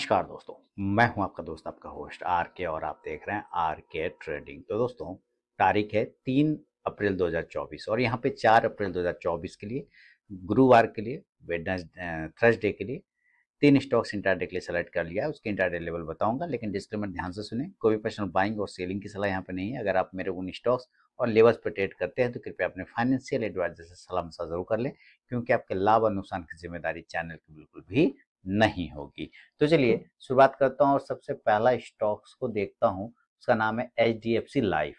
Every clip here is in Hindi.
नमस्कार दोस्तों, मैं हूं आपका दोस्त आपका होस्ट आर के और आप देख रहे हैं आर के ट्रेडिंग। तो दोस्तों तारीख है 3 अप्रैल 2024 और यहाँ पे 4 अप्रैल 2024 के लिए गुरुवार के लिए थर्सडे के लिए 3 स्टॉक्स इंट्राडे के लिए सेलेक्ट कर लिया है। उसके इंट्राडे लेवल बताऊंगा, लेकिन डिस्क्लेमर ध्यान से सुने, कोई भी पर्सनल बाइंग और सेलिंग की सलाह यहाँ पे नहीं है। अगर आप मेरे उन स्टॉक्स और लेवल्स पर ट्रेड करते हैं तो कृपया अपने फाइनेंशियल एडवाइजर से सलाह मशवरा जरूर कर लें, क्योंकि आपके लाभ और नुकसान की जिम्मेदारी चैनल की बिल्कुल भी नहीं होगी। तो चलिए शुरुआत करता हूँ और सबसे पहला स्टॉक्स को देखता हूँ। उसका नाम है HDFC लाइफ।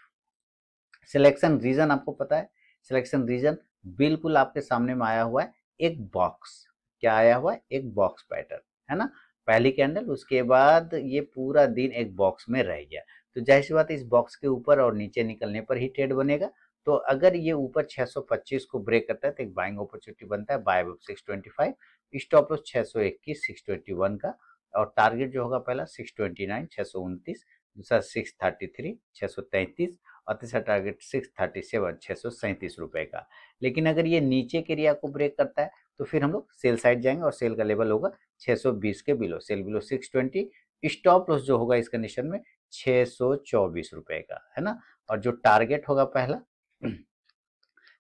सिलेक्शन रीजन आपको पता है, सिलेक्शन रीजन बिल्कुल आपके सामने में आया हुआ है, एक बॉक्स। क्या आया हुआ है? एक बॉक्स पैटर्न, है ना। पहली कैंडल, उसके बाद ये पूरा दिन एक बॉक्स में रह गया। तो जाहिर सी बात है, इस बॉक्स के ऊपर और नीचे निकलने पर ही ट्रेड बनेगा। तो अगर ये ऊपर 625 को ब्रेक करता है तो एक बाइंग अपॉर्चुनिटी बनता है, बाय 625, स्टॉप लॉस 621 621 का, और टारगेट जो होगा पहला 629 629, दूसरा 633 633 और तीसरा टारगेट 637 637 रुपए का। लेकिन अगर ये नीचे के एरिया को ब्रेक करता है तो फिर हम लोग सेल साइड जाएंगे और सेल का लेवल होगा 620 के below, cell below 620, stop loss जो होगा इस कंडीशन में 624 रुपए का, है ना। और जो टारगेट होगा पहला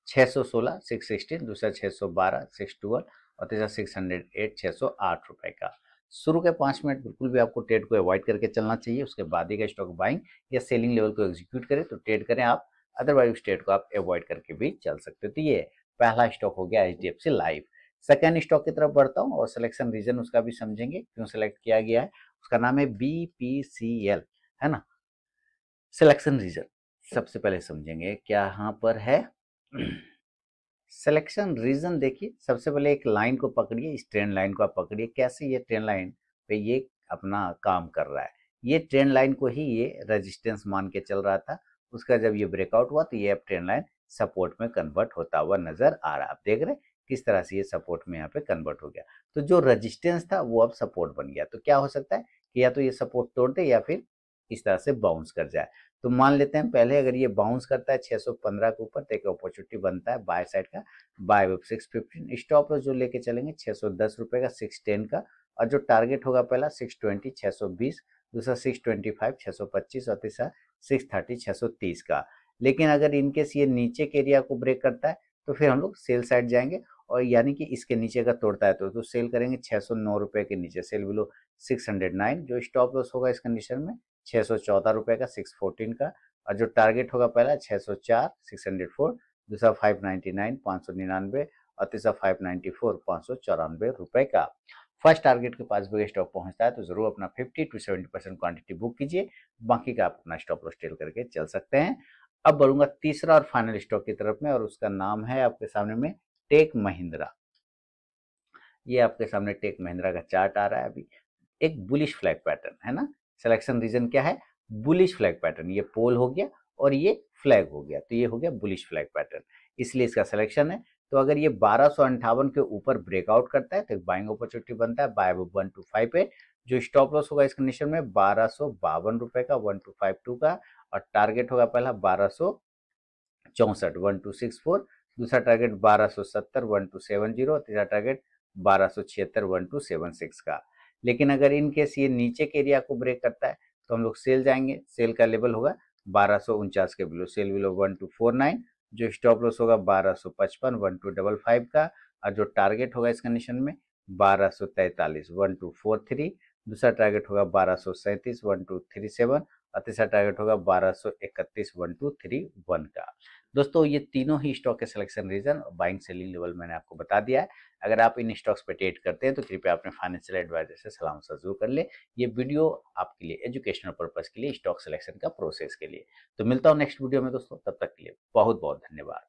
616 616, दूसरा 612 612 और तीसरा 608 608 रुपए का। शुरू के 5 मिनट बिल्कुल भी आपको ट्रेड को अवॉइड करके चलना चाहिए। उसके बाद ही स्टॉक बाइंग या सेलिंग लेवल को एग्जीक्यूट करें तो ट्रेड करें आप, अदरवाइज उस ट्रेड को आप अवॉइड करके भी चल सकते हो। तो ये पहला स्टॉक हो गया HDFC लाइफ। सेकेंड स्टॉक की तरफ बढ़ता हूँ और सिलेक्शन रीजन उसका भी समझेंगे क्यों सिलेक्ट किया गया है। उसका नाम है BPCL, है ना। सिलेक्शन रीजन सबसे पहले समझेंगे क्या यहाँ पर है। सिलेक्शन रीजन देखिए, सबसे पहले एक लाइन को पकड़िए, इस ट्रेंड लाइन को आप पकड़िए। कैसे ये ट्रेंड लाइन पे ये अपना काम कर रहा है। ये ट्रेंड लाइन को ही ये रेजिस्टेंस मान के चल रहा था। उसका जब ये ब्रेकआउट हुआ तो ये अब ट्रेंड लाइन सपोर्ट में कन्वर्ट होता हुआ नजर आ रहा है। आप देख रहे हैं किस तरह से ये सपोर्ट में यहाँ पे कन्वर्ट हो गया। तो जो रेजिस्टेंस था वो अब सपोर्ट बन गया। तो क्या हो सकता है कि या तो ये सपोर्ट तोड़ दे या फिर इस तरह से बाउंस कर जाए। तो मान लेते हैं पहले अगर ये बाउंस करता है 615 के ऊपर तो एक अपॉर्चुनिटी बनता है बाय साइड का, बाय 615, स्टॉप लॉस जो लेके चलेंगे 610 रुपए का 610 का, और जो टारगेट होगा पहला 620 620, दूसरा 625 625 और तीसरा 630 630 का। लेकिन अगर इनकेस ये नीचे के एरिया को ब्रेक करता है तो फिर हम लोग सेल साइड जाएंगे, और यानी कि इसके नीचे का तोड़ता है तो सेल करेंगे 609 रुपए के नीचे, सेल बिलो 609। जो स्टॉप लॉस होगा इस कंडीशन में 614 रुपए का 614 का, और जो टारगेट होगा पहला 604 604, दूसरा 599 599 और तीसरा 594 594 रुपए का। फर्स्ट टारगेट के पास भी स्टॉक पहुंचता है तो जरूर अपना 50 to 70% क्वांटिटी बुक कीजिए, बाकी का आप अपना स्टॉप लॉस टेल करके चल सकते हैं। अब बढ़ूंगा तीसरा और फाइनल स्टॉक की तरफ में, और उसका नाम है आपके सामने में टेक महिंद्रा। ये आपके सामने टेक महिंद्रा का चार्ट आ रहा है अभी, एक बुलिश फ्लैग पैटर्न, है ना। सिलेक्शन रीजन क्या है? Bullish flag pattern. ये पोल हो गया और ये फ्लैग हो गया, तो ये हो गया बुलिश फ्लैग पैटर्न, इसलिए इसका सिलेक्शन है। तो अगर ये 1258 के ऊपर ब्रेकआउट करता है तो एक बाइंग अपॉर्चुनिटी बनता है बाय 125 पे। जो स्टॉप लॉस होगा इस कंडीशन में 1252 रुपए का 1252 का, और टारगेट होगा पहला 1264 1264, दूसरा टारगेट 1270 1270, तीसरा टारगेट 1276 1276 का। लेकिन अगर इन केस ये नीचे के एरिया को ब्रेक करता है तो हम लोग सेल जाएंगे, सेल का लेवल होगा 1249 के बिलो, सेल बिलो 1249, जो स्टॉप लॉस होगा 1255 1255 का, और जो टारगेट होगा इस कंडीशन में 1243 1243, दूसरा टारगेट होगा 1237 1237 और तीसरा टारगेट होगा 1231 1231 का। दोस्तों ये तीनों ही स्टॉक के सिलेक्शन रीजन और बाइंग सेलिंग लेवल मैंने आपको बता दिया है। अगर आप इन स्टॉक्स पे ट्रेड करते हैं तो कृपया अपने फाइनेंशियल एडवाइजर से सलाह मशवरा जरूर कर ले। ये वीडियो आपके लिए एजुकेशनल पर्पज के लिए, स्टॉक सिलेक्शन का प्रोसेस के लिए। तो मिलता हूँ नेक्स्ट वीडियो में दोस्तों, तब तक के लिए बहुत बहुत धन्यवाद।